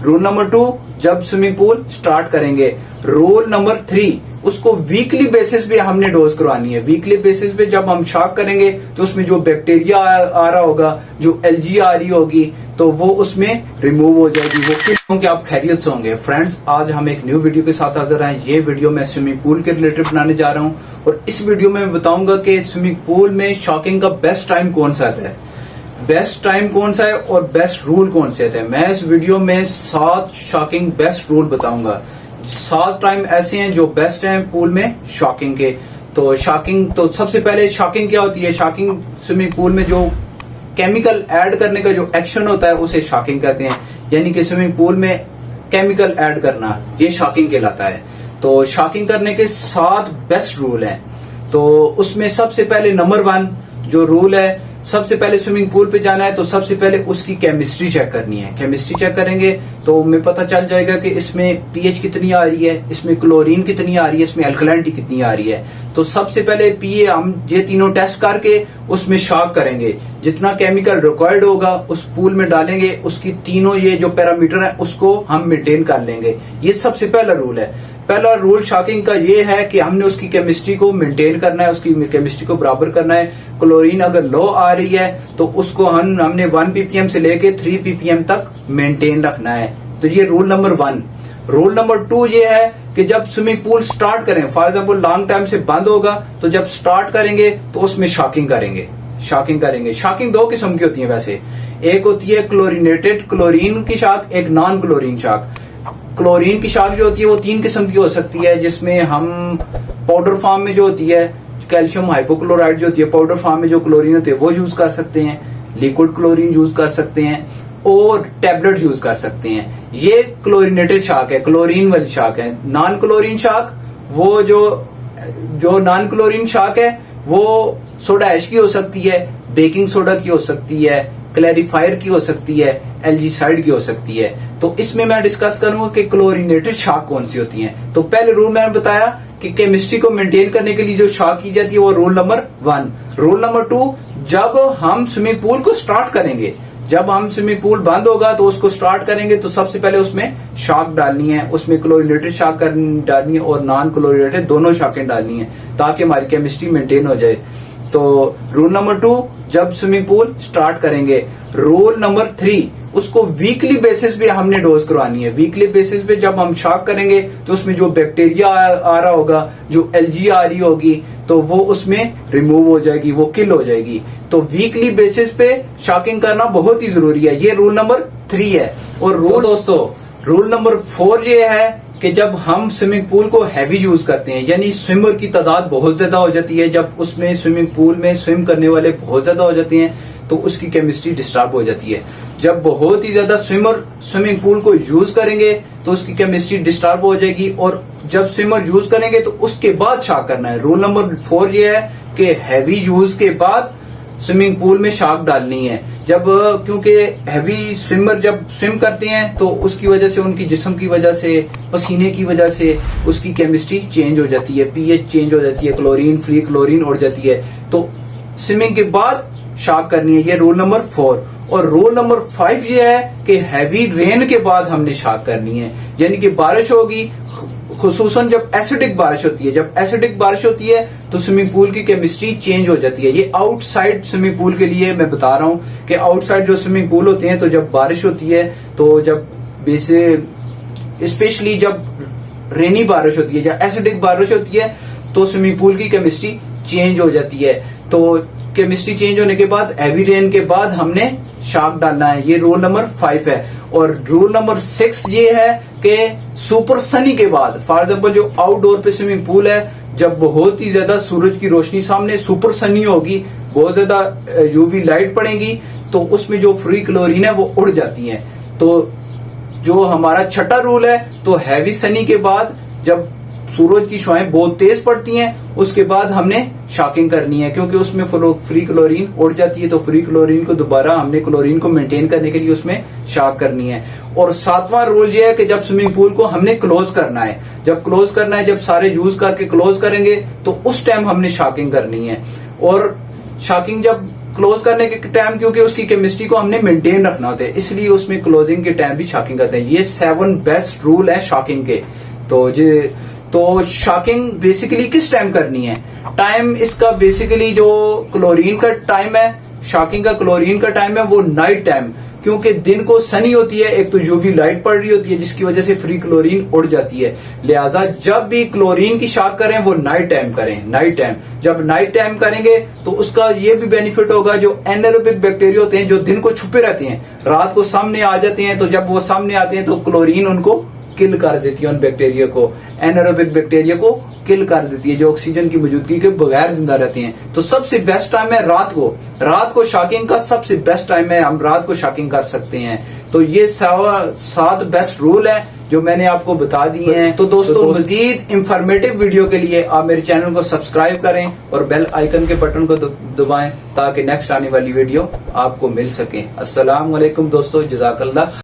Rule number 2, जब swimming pool start करेंगे। Rule number 3, उसको वीकली बेसिस पे हमने डोज करवानी है। वीकली बेसिस पे जब हम शॉक करेंगे तो उसमें जो बैक्टीरिया आ रहा होगा, जो एलजी आ रही होगी, तो वो उसमें रिमूव हो जाएगी। वो किस कि आप खैरियत से होंगे। फ्रेंड्स, आज हम एक न्यू वीडियो के साथ हाजिर हैं। ये वीडियो मैं स्विमिंग पूल के रिलेटेड बनाने जा रहा हूँ और इस वीडियो में मैं बताऊंगा कि स्विमिंग पूल में शॉकिंग का बेस्ट टाइम कौन सा है, बेस्ट टाइम कौन सा है और बेस्ट रूल कौन से थे। मैं इस वीडियो में 7 शॉकिंग बेस्ट रूल बताऊंगा। 7 टाइम ऐसे हैं जो बेस्ट हैं पूल में शॉकिंग के। तो शॉकिंग, तो सबसे पहले शॉकिंग क्या होती है? शॉकिंग स्विमिंग पूल में जो केमिकल ऐड करने का जो एक्शन होता है उसे शॉकिंग कहते हैं। यानी कि स्विमिंग पूल में केमिकल ऐड करना, ये शॉकिंग कहलाता है। तो शॉकिंग करने के 7 बेस्ट रूल हैं। तो उसमें सबसे पहले नंबर 1 जो रूल है, सबसे पहले स्विमिंग पूल पे जाना है तो सबसे पहले उसकी केमिस्ट्री चेक करनी है। केमिस्ट्री चेक करेंगे तो हमें पता चल जाएगा कि इसमें पीएच कितनी आ रही है, इसमें क्लोरीन कितनी आ रही है, इसमें अल्कलाइनिटी कितनी आ रही है। तो सबसे पहले पीए हम ये तीनों टेस्ट करके उसमें शॉक करेंगे। जितना केमिकल रिक्वायर्ड होगा उस पूल में डालेंगे, उसकी तीनों ये जो पैरामीटर है उसको हम मेंटेन कर लेंगे। ये सबसे पहला रूल है। पहला रूल शॉकिंग का ये है कि हमने उसकी केमिस्ट्री को मेंटेन करना है, उसकी केमिस्ट्री को बराबर करना है। क्लोरीन अगर लो आ रही है तो उसको हमने 1 ppm से लेके 3 ppm तक मेंटेन रखना है। तो ये रूल नंबर 1। रूल नंबर 2 ये है कि जब स्विमिंग पूल स्टार्ट करें, फॉर एग्जाम्पल लॉन्ग टाइम से बंद होगा तो जब स्टार्ट करेंगे तो उसमें शॉकिंग करेंगे। शॉकिंग 2 किस्म की होती है वैसे। एक होती है क्लोरीनेटेड क्लोरीन की शॉक, एक नॉन क्लोरीन शॉक। क्लोरीन की शॉक जो होती है वो 3 किस्म की हो सकती है, जिसमें हम पाउडर फॉर्म में जो होती है कैल्शियम हाइपोक्लोराइड जो होती है पाउडर फॉर्म में जो क्लोरीन होती है वो यूज कर सकते हैं, लिक्विड क्लोरीन यूज कर सकते हैं और टैबलेट यूज कर सकते हैं। ये क्लोरीनेटेड शॉक है, क्लोरीन वाली शॉक है। नॉन क्लोरीन शॉक, वो जो नॉन क्लोरीन शॉक है वो सोडा ऐश की हो सकती है, बेकिंग सोडा की हो सकती है, क्लैरिफायर की हो सकती है, एल्जीसाइड की हो सकती है। तो इसमें मैं डिस्कस करूंगा कि क्लोरीनेटेड शॉक कौन सी होती हैं। तो पहले रूल मैंने बताया कि केमिस्ट्री को मेंटेन करने के लिए जो शॉक की जाती है वो रूल नंबर 1। रूल नंबर 2, जब हम स्विमिंग पूल को स्टार्ट करेंगे, जब हम स्विमिंग पूल बंद होगा तो उसको स्टार्ट करेंगे तो सबसे पहले उसमें शॉक डालनी है, उसमें क्लोरीनेटेड शॉक डालनी है और नॉन क्लोरीनेटेड दोनों शॉकें डालनी है ताकि हमारी केमिस्ट्री मेंटेन हो जाए। तो रूल नंबर 2, जब स्विमिंग पूल स्टार्ट करेंगे। रूल नंबर 3, उसको वीकली बेसिस पे हमने डोज करवानी है। वीकली बेसिस पे जब हम शॉक करेंगे तो उसमें जो बैक्टीरिया आ रहा होगा, जो एलजी आ रही होगी, तो वो उसमें रिमूव हो जाएगी, वो किल हो जाएगी। तो वीकली बेसिस पे शॉकिंग करना बहुत ही जरूरी है। ये रूल नंबर 3 है। और रूल नंबर 4 ये है कि जब हम स्विमिंग पूल को हैवी यूज करते हैं, यानी स्विमर की तादाद बहुत ज्यादा हो जाती है, जब उसमें स्विमिंग पूल में स्विम करने वाले बहुत ज्यादा हो जाते हैं तो उसकी केमिस्ट्री डिस्टर्ब हो जाती है। जब बहुत ही ज्यादा स्विमर स्विमिंग पूल को यूज करेंगे तो उसकी केमिस्ट्री डिस्टर्ब हो जाएगी और जब स्विमर यूज करेंगे तो उसके बाद शॉक करना है। रूल नंबर 4 ये है कि हैवी यूज के बाद स्विमिंग पूल में शॉक डालनी है। क्योंकि हैवी स्विमर जब स्विम करते हैं तो उसकी वजह से, उनकी जिस्म की वजह से, पसीने की वजह से उसकी केमिस्ट्री चेंज हो जाती है, पीएच चेंज हो जाती है, क्लोरीन फ्री क्लोरीन उड़ जाती है। तो स्विमिंग के बाद शॉक करनी है, ये रूल नंबर 4। और रूल नंबर 5 ये है कि हैवी रेन के बाद हमने शॉक करनी है। यानी कि बारिश होगी, खुसूसन जब एसिडिक बारिश होती है, जब एसिडिक बारिश होती है तो स्विमिंग पूल की केमिस्ट्री चेंज हो जाती है। ये आउटसाइड स्विमिंग पूल के लिए मैं बता रहा हूं कि आउटसाइड जो स्विमिंग पूल होते हैं तो जब बारिश होती है, तो जब स्पेशली जब रेनी बारिश होती है या एसिडिक बारिश होती है तो स्विमिंग पूल की केमिस्ट्री चेंज हो जाती है। तो केमिस्ट्री चेंज होने के बाद, हैवी रेन के बाद हमने शॉक डालना है। ये रूल नंबर 5 है। और रूल नंबर 6 ये है कि सुपर सनी के बाद, फॉर एग्जाम्पल जो आउटडोर पे स्विमिंग पूल है, जब बहुत ही ज्यादा सूरज की रोशनी सामने सुपर सनी होगी, बहुत ज्यादा यूवी लाइट पड़ेगी, तो उसमें जो फ्री क्लोरीन है वो उड़ जाती है। तो जो हमारा छठा रूल है, तो हैवी सनी के बाद जब सूरज की शुआएं बहुत तेज पड़ती हैं उसके बाद हमने शॉकिंग करनी है, क्योंकि उसमें फ्री क्लोरीन उड़ जाती है। तो फ्री क्लोरीन को दोबारा हमने क्लोरीन को मेंटेन करने के लिए उसमें शॉक करनी है। और 7वां रूल ये है कि जब स्विमिंग पूल को हमने क्लोज करना है, जब सारे यूज करके क्लोज करेंगे तो उस टाइम हमने शॉकिंग करनी है। और शॉकिंग जब क्लोज करने के टाइम क्योंकि उसकी केमिस्ट्री को हमने मेंटेन रखना होता है, इसलिए उसमें क्लोजिंग के टाइम भी शॉकिंग करते हैं। ये 7 बेस्ट रूल है शॉकिंग के। तो शॉकिंग बेसिकली किस टाइम करनी है? टाइम इसका बेसिकली जो क्लोरीन का टाइम है, शॉकिंग का क्लोरीन का टाइम है वो नाइट टाइम, क्योंकि दिन को सनी होती है, एक तो यूवी लाइट पड़ रही होती है जिसकी वजह से फ्री क्लोरीन उड़ जाती है। लिहाजा जब भी क्लोरीन की शॉक करें वो नाइट टाइम करें। नाइट टाइम जब नाइट टाइम करेंगे तो उसका ये भी बेनिफिट होगा, जो एनारोबिक बैक्टीरिया होते हैं जो दिन को छुपे रहते हैं रात को सामने आ जाते हैं, तो जब वो सामने आते हैं तो क्लोरीन उनको किल कर देती है, उन बैक्टीरिया को, एनारोबिक बैक्टीरिया को किल कर देती है जो ऑक्सीजन की मौजूदगी के बगैर जिंदा रहती हैं। तो सबसे बेस्ट टाइम है रात को शॉकिंग का सबसे बेस्ट टाइम है, हम रात को शॉकिंग कर सकते हैं। तो ये 7 बेस्ट रूल है जो मैंने आपको बता दिए हैं। तो दोस्तों मजीद इंफॉर्मेटिव वीडियो के लिए आप मेरे चैनल को सब्सक्राइब करें और बेल आइकन के बटन को दबाएं ताकि नेक्स्ट आने वाली वीडियो आपको मिल सके। अस्सलाम वालेकुम दोस्तों, जज़ाकल्लाह।